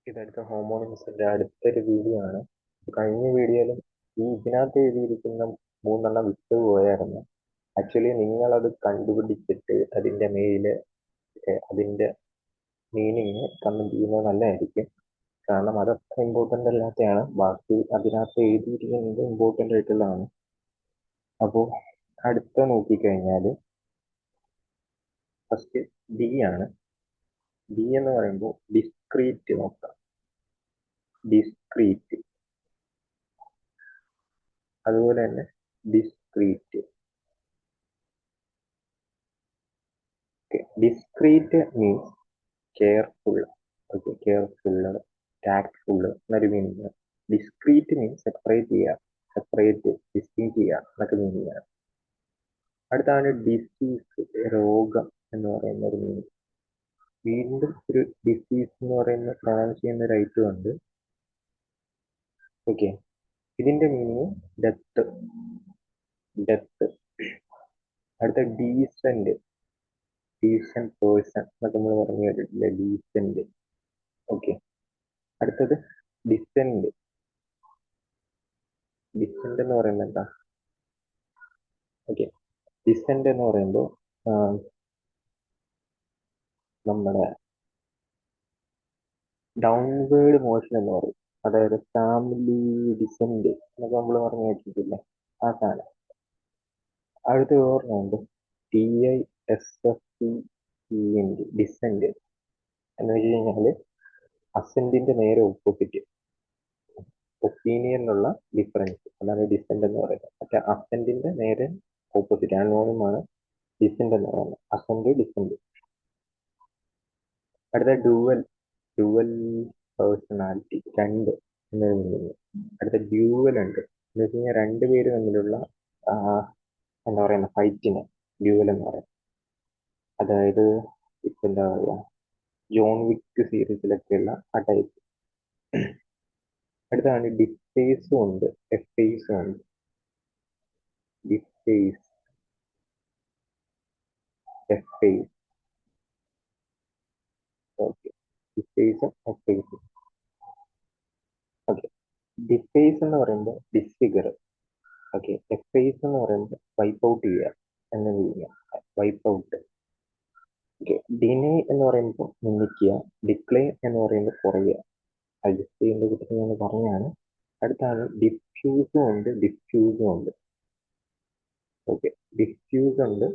ഇതെടുത്ത ഹോമോണിംസിന്റെ അടുത്തൊരു വീഡിയോ ആണ്. കഴിഞ്ഞ വീഡിയോയിലും ഇതിനകത്ത് എഴുതിയിരിക്കുന്ന മൂന്നെണ്ണം വിട്ടു പോയായിരുന്നു. ആക്ച്വലി നിങ്ങളത് കണ്ടുപിടിച്ചിട്ട് അതിന്റെ മേല് അതിന്റെ മീനിങ് കമന്റ് ചെയ്യുന്നത് നല്ലതായിരിക്കും. കാരണം അതൊക്കെ ഇമ്പോർട്ടൻ്റ് അല്ലാത്തതാണ്. ബാക്കി അതിനകത്ത് എഴുതിയിരിക്കുന്നത് ഇമ്പോർട്ടൻ്റ് ആയിട്ടുള്ളതാണ്. അപ്പോൾ അടുത്ത നോക്കിക്കഴിഞ്ഞാൽ ഫസ്റ്റ് ഡി ആണ്. ഡി എന്ന് പറയുമ്പോൾ ഡിസ്ക്രീറ്റ് നോക്കാം. ഡിസ്ക്രീറ്റ്, അതുപോലെ തന്നെ discrete. Discrete means careful. Okay, careful, tactful എന്നൊരു മീനിങ്. ഡിസ്ക്രീറ്റ് മീൻസ് സെപ്പറേറ്റ് ചെയ്യുക, സെപ്പറേറ്റ് ഡിസ്റ്റിങ് ചെയ്യുക എന്നൊക്കെ മീനിങ് ആണ്. അടുത്താണ് ഡിസീസ്, രോഗം എന്ന് പറയുന്ന ഒരു മീനിങ്. വീണ്ടും ഒരു ഡിസീസ് എന്ന് പറയുന്ന പ്രൊണൗൺസ് ചെയ്യുന്ന ഒരു ഐറ്റം ഉണ്ട്. ഓക്കെ, ഇതിന്റെ മീനിങ് ഡെത്ത്, ഡെത്ത്. അടുത്ത ഡീസന്റ്, ഡീസന്റ് പേഴ്സൺ എന്നൊക്കെ നമ്മൾ പറഞ്ഞു കേട്ടിട്ടില്ലേ, ഡീസന്റ്. ഓക്കെ, അടുത്തത് ഡിസെന്റ്. ഡിസെന്റ് എന്ന് പറയുന്നത് എന്താ? ഓക്കെ, ഡിസെന്റ് എന്ന് പറയുമ്പോൾ നമ്മുടെ ഡൗൺവേർഡ് മോഷൻ എന്ന് പറയും. അതായത് ഫാമിലി ഡിസെന്റ് എന്നൊക്കെ നമ്മൾ പറഞ്ഞു കേട്ടിട്ടില്ലേ, ആ സാധനം. അടുത്ത ഓർമ്മയുണ്ട്, DISSENT, ഡിസെന്റ് എന്ന് വെച്ച് കഴിഞ്ഞാല് അസെന്റിന്റെ നേരെ ഓപ്പോസിറ്റ്, ഒപ്പീനിയനിലുള്ള ഡിഫറൻസ്. അതാണ് ഡിസെന്റ് എന്ന് പറയുന്നത്. മറ്റേ അസെന്റിന്റെ നേരെ ഓപ്പോസിറ്റ് ആണോണുമാണ് ഡിസെന്റ് എന്ന് പറയുന്നത്. Assent, descent. അടുത്ത ഡുവൽ, ഡുവൽ പേഴ്സണാലിറ്റി, രണ്ട് എന്നൊരു മീനിങ്. അടുത്ത ഡ്യൂവൽ ഉണ്ട് എന്ന് വെച്ച് കഴിഞ്ഞാൽ രണ്ടുപേര് തമ്മിലുള്ള എന്താ പറയുന്ന ഫൈറ്റിന് ഡ്യൂവൽ എന്ന് പറയും. അതായത് ഇപ്പൊ എന്താ പറയുക, ജോൺ വിക്ക് സീരീസിലൊക്കെയുള്ള ആ ടൈപ്പ്. അടുത്താണ് ഡിഫേസും ഉണ്ട്, എഫേസും ഉണ്ട്. ഡിഫേസ്, എഫേസ്. ഓക്കെ, ഡിഫേസും എഫേസും. ഓക്കെ, ഡിഫേസ് എന്ന് പറയുമ്പോൾ ഡിസ്ഫിഗർ. ഓക്കെ, എഫേസ് എന്ന് പറയുമ്പോൾ വൈപ്പ് ഔട്ട് ചെയ്യുക എന്ന രീതിയാണ്, വൈപ്പ് ഔട്ട്. ഓക്കെ, ഡിനേ എന്ന് പറയുമ്പോൾ നിന്ദിക്കുക, ഡിക്ലൈൻ എന്ന് പറയുമ്പോൾ കുറയുക. അഡ്ജസ്റ്റ് ചെയ്യുന്ന കുറിച്ച് ഞാൻ പറഞ്ഞാണ്. അടുത്താണ് ഡിഫ്യൂസും ഉണ്ട്, ഡിഫ്യൂസും ഉണ്ട്. ഓക്കെ, ഡിഫ്യൂസ് ഉണ്ട്,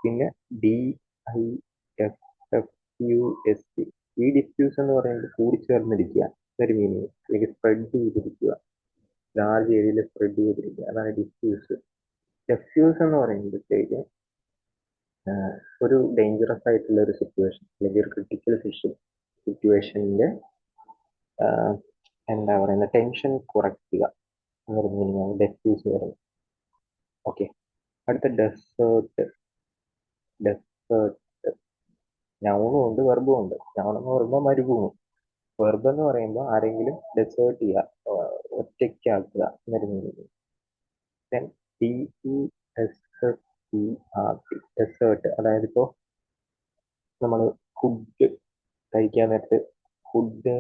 പിന്നെ DIFFUSE. ഈ ഡിഫ്യൂസ് എന്ന് പറയുന്നത് കൂടിച്ചേർന്നിരിക്കുക എന്നൊരു മീനിങ്, അല്ലെങ്കിൽ സ്പ്രെഡ് ചെയ്തിരിക്കുക, ലാർജ് ഏരിയയിൽ സ്പ്രെഡ് ചെയ്തിരിക്കുക, അതാണ് ഡിഫ്യൂസ്. ഡെഫ്യൂസ് എന്ന് പറയുമ്പോഴത്തേക്ക് ഒരു ഡേഞ്ചറസ് ആയിട്ടുള്ള ഒരു സിറ്റുവേഷൻ, അല്ലെങ്കിൽ ഒരു ക്രിട്ടിക്കൽ സിറ്റുവേഷനിലെ എന്താ പറയുന്ന ടെൻഷൻ കുറയ്ക്കുക എന്നൊരു മീനിങ്ങാണ് ഡെഫ്യൂസ് വരുന്നത്. ഓക്കെ, അടുത്ത ഡെസേർട്ട്. ഡെസേർട്ട് നൗണും ഉണ്ട്, വെർബും ഉണ്ട്. നൗൺ എന്ന് പറയുമ്പോൾ മരുഭൂമി, വെർബ് എന്ന് പറയുമ്പോൾ ആരെങ്കിലും ഡെസേർട്ട് ചെയ്യുക, ഒറ്റയ്ക്കാക്കുക എന്നൊരു മീനിങ്. Then DESSERT, desert. അതായത് ഇപ്പോൾ നമ്മൾ ഫുഡ് കഴിക്കാൻ നേരത്ത് ഫുഡ്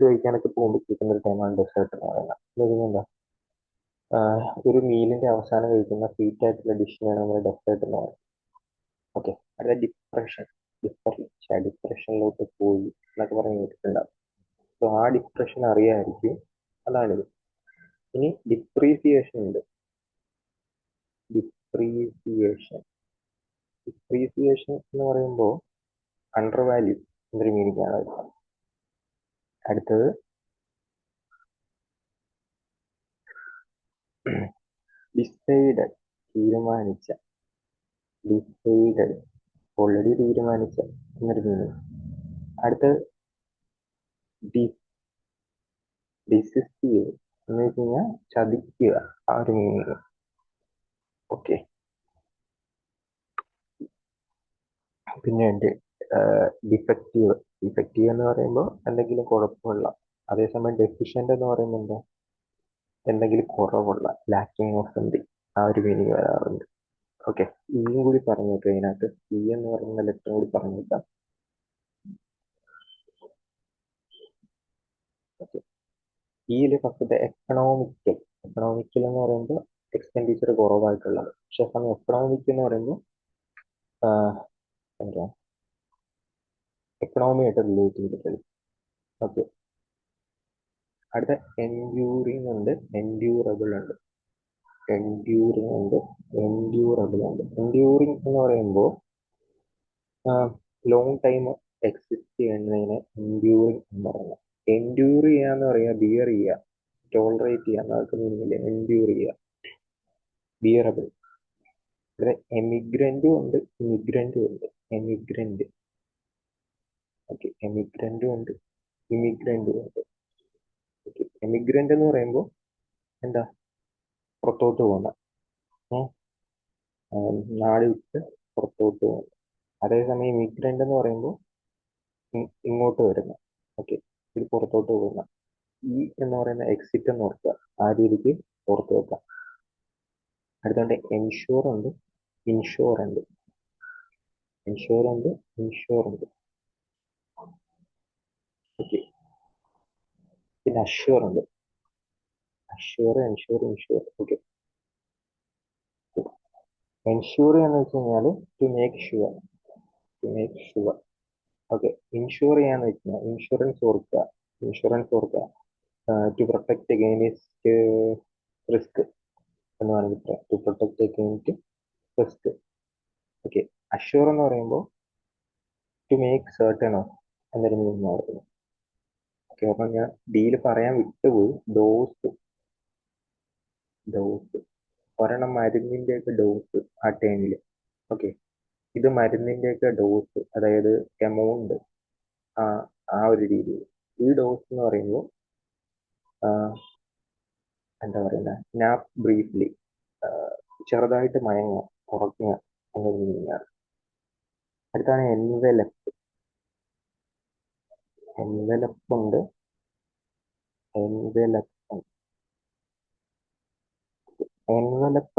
കഴിക്കാനൊക്കെ പോകുമ്പോൾ കിട്ടുന്ന ഒരു ടൈമാണ് ഡെസേർട്ട് എന്ന് പറയുന്നത്. എന്താ, ഒരു മീലിന്റെ അവസാനം കഴിക്കുന്ന സ്വീറ്റ് ആയിട്ടുള്ള ഡിഷിനാണ് നമ്മൾ ഡെസേർട്ട് എന്ന് പറയുന്നത്. ഓക്കെ, അടുത്ത ഡിപ്രഷൻ. ഡിപ്രഷനിലോട്ട് പോയി എന്നൊക്കെ പറഞ്ഞ് കേട്ടിട്ടുണ്ടാവും. സോ ആ ഡിപ്രഷൻ അറിയാമായിരിക്കും, അതാണിത്. ഇനി ഡിപ്രീസിയേഷൻ ഉണ്ട്. ഡിപ്രീസിയേഷൻ, ഡിപ്രീസിയേഷൻ എന്ന് പറയുമ്പോൾ അണ്ടർ വാല്യൂ എന്നൊരു മീനിങ് ആണ്. അടുത്തത് ഡിസൈഡഡ്, തീരുമാനിച്ച. ഡിസൈഡഡ്, ഓൾറെഡി തീരുമാനിച്ച എന്നൊരു മീനിങ്. അടുത്തത് ഡിസിസ്റ്റീവ് എന്ന് വെച്ച് കഴിഞ്ഞാൽ ചതിക്കുക, ആ ഒരു മീനിങ്. ഓക്കെ, പിന്നെ ഉണ്ട് ഡിഫക്റ്റീവ്. ഡിഫക്റ്റീവ് എന്ന് പറയുമ്പോൾ എന്തെങ്കിലും കുഴപ്പമുള്ള. അതേസമയം ഡെഫിഷ്യന്റ് എന്ന് പറയുമ്പോൾ എന്താ, എന്തെങ്കിലും കുറവുള്ള, ലാക്കിംഗ് ഓഫ് സംതിങ്, ആ ഒരു മീനിങ് വരാറുണ്ട്. ഓക്കെ, ഇയും കൂടി പറഞ്ഞേക്കാം ഇതിനകത്ത്. ഇ എന്ന് പറയുന്ന ലെറ്റർ കൂടി പറഞ്ഞേക്കാം. ഓക്കെ. ഇതിൽ ഫസ്റ്റത്തെ എക്കണോമിക്കൽ എന്ന് പറയുമ്പോൾ എക്സ്പെൻഡിച്ചർ കുറവായിട്ടുള്ളത്. പക്ഷെ സമയം എക്കണോമിക് എന്ന് പറയുമ്പോൾ എന്താ എക്കണോമിയായിട്ട് റിലേറ്റ് ചെയ്തിട്ടുള്ളത്. ഓക്കെ. അടുത്ത എൻഡ്യൂറിങ് ഉണ്ട്, എൻഡ്യൂറബിൾ ഉണ്ട്. എൻഡ്യൂറബിൾ ഉണ്ട്. എൻഡ്യൂറിങ് എന്ന് പറയുമ്പോൾ ലോങ് ടൈം എക്സിസ്റ്റ് ചെയ്യുന്നതിന് എൻഡ്യൂറിങ് എന്ന് പറയുന്നത്. എൻഡ്യൂർ ചെയ്യാന്ന് പറയുക ബിയർ ചെയ്യുക, ടോളറേറ്റ് ചെയ്യുക, അതൊക്കെ മീനിങ്ങില്ല. എൻഡ്യൂർ ചെയ്യുക, ബിയറബിൾ. ഇവിടെ എമിഗ്രന്റും ഉണ്ട്, ഇമിഗ്രന്റും ഉണ്ട്. എമിഗ്രന്റ്, ഓക്കെ, എമിഗ്രന്റും ഉണ്ട്, ഇമിഗ്രന്റും ഉണ്ട്. ഓക്കെ. എമിഗ്രന്റ് എന്ന് പറയുമ്പോൾ എന്താ, പുറത്തോട്ട് പോകുന്ന, നാട് വിട്ട് പുറത്തോട്ട് പോകുന്ന. അതേസമയം ഇമിഗ്രന്റ് എന്ന് പറയുമ്പോൾ ഇങ്ങോട്ട് വരുന്ന, ഓക്കെ, ഇത് പുറത്തോട്ട് പോകുന്ന. ഈ എന്ന് പറയുന്ന എക്സിറ്റ് എന്ന് ഓർക്കുക, ആ രീതിക്ക് ഓർത്ത് വെക്കാം. അടുത്തോണ്ട് ഇൻഷുർ ഉണ്ട്, ഓക്കെ. പിന്നെ അഷ്യൂർ ഉണ്ട്, ഇൻഷുർ, ഓക്കെ. എൻഷൂർ എന്ന് വെച്ച് കഴിഞ്ഞാൽ to make sure, okay. Insure ചെയ്യാന്ന് വെച്ച് കഴിഞ്ഞാൽ ഇൻഷുറൻസ് ഓർക്കുക, ടു പ്രൊട്ടക്ട് അഗെയിൻസ്റ്റ് റിസ്ക് എന്ന് വേണമെങ്കിൽ പറയാം. To protect against risk, okay. Assure എന്ന് പറയുമ്പോൾ ടു മേക്ക് സർട്ടൺ ഓഫ് എന്നൊരു മീനിങ് ആയിരുന്നു. ഓക്കെ. അപ്പം ഞാൻ ഡീൽ പറയാൻ വിട്ടുപോയി. ഡോസ്, ഒരെണ്ണം മരുന്നിൻ്റെയൊക്കെ ഡോസ് ആ ടൈമിൽ, ഓക്കെ. ഇത് മരുന്നിൻ്റെയൊക്കെ ഡോസ്, അതായത് എമൗണ്ട്, ആ ആ ഒരു രീതിയിൽ. ഈ ഡോസ് എന്ന് പറയുമ്പോൾ എന്താ പറയുന്നത്, നാപ്പ് ബ്രീഫ്ലി, ചെറുതായിട്ട് മയങ്ങുക, ഉറങ്ങുക എന്നൊരു മീനിങ്ങാണ്. അടുത്താണ് എൻവെലപ്പ്. എൻവെലപ്പ്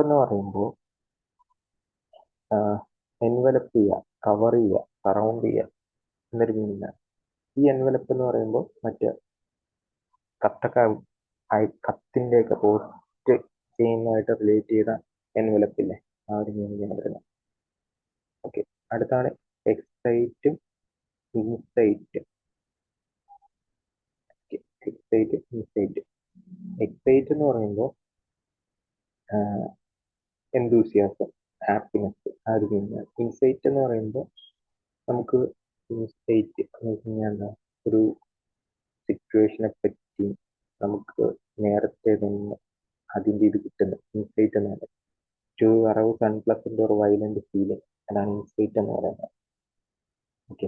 എന്ന് പറയുമ്പോൾ എൻവലപ്പ് ചെയ്യുക, കവർ ചെയ്യുക, സറൗണ്ട് ചെയ്യുക എന്നൊരു മീനിങ്ങാണ്. ഈ എൻവലപ്പ് എന്ന് പറയുമ്പോൾ മറ്റേ കത്തൊക്കെ കത്തിൻ്റെയൊക്കെ പോസ്റ്റ് ചെയ്യുന്നതായിട്ട് റിലേറ്റ് ചെയ്ത എൻവലപ്പ് ഇല്ലേ, ആ ഒരു മീനിങ്ങാണ് വരുന്നത്. ഓക്കെ. അടുത്താണ് എക്സൈറ്റും ഇൻസൈറ്റും. എക്സൈറ്റ് എന്ന് പറയുമ്പോൾ എന്തൂസിയാസം, ഹാപ്പിനെസ്, ആ ഒരു മീനിങ്ങാണ്. ഇൻസൈറ്റ് എന്ന് പറയുമ്പോൾ നമുക്ക് ഇൻസൈറ്റ് എന്ന് വെച്ച് കഴിഞ്ഞാൽ എന്താ, ഒരു സിറ്റുവേഷനെ പറ്റി നമുക്ക് നേരത്തെ തന്നെ അതിൻ്റെ ഇത് കിട്ടുന്നു, ഇൻസൈറ്റ് എന്ന് പറയുന്നത്. To arouse unpleasant or violent feeling, അതാണ് ഇൻസൈറ്റ് എന്ന് പറയുന്നത്. ഓക്കെ.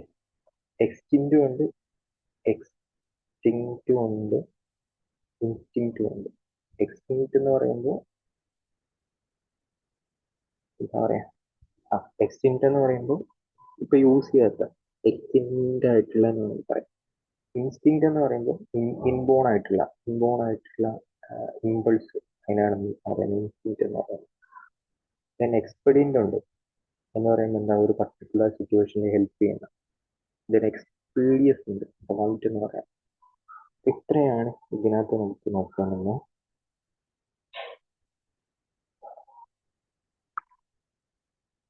എക്സ്റ്റിങ്റ്റും ഉണ്ട്, ഇൻസ്റ്റിങ്റ്റും ഉണ്ട്. എക്സ്റ്റിങ്റ്റ് എന്ന് പറയുമ്പോൾ എന്താ പറയാ, എക്സ്റ്റിങ്റ്റ് എന്ന് പറയുമ്പോൾ ഇപ്പൊ യൂസ് ചെയ്യാത്ത എക്സ്റ്റിങ്റ്റ് ആയിട്ടുള്ള എന്ന് വേണമെങ്കിൽ പറയാം. ഇൻസ്റ്റിങ്റ്റ് എന്ന് പറയുമ്പോൾ ഇൻബോൺ ആയിട്ടുള്ള ഇമ്പൾസ്, അതിനാണ് പറയുന്നത് ഇൻസ്റ്റിങ്റ്റ് എന്ന് പറയുന്നത്. ദെൻ എക്സ്പെഡിയന്റ് ഉണ്ട് എന്ന് പറയുമ്പോൾ എന്താ, ഒരു പർട്ടിക്കുലർ സിറ്റുവേഷനിൽ ഹെൽപ്പ് ചെയ്യുന്ന. ദെൻ എക്സ്പീഡിയസ് ഉണ്ട്, റൈറ്റ് എന്ന് പറയാം. ഇത്രയാണ് ഇതിനകത്ത് നമുക്ക് നോക്കാമെന്ന്.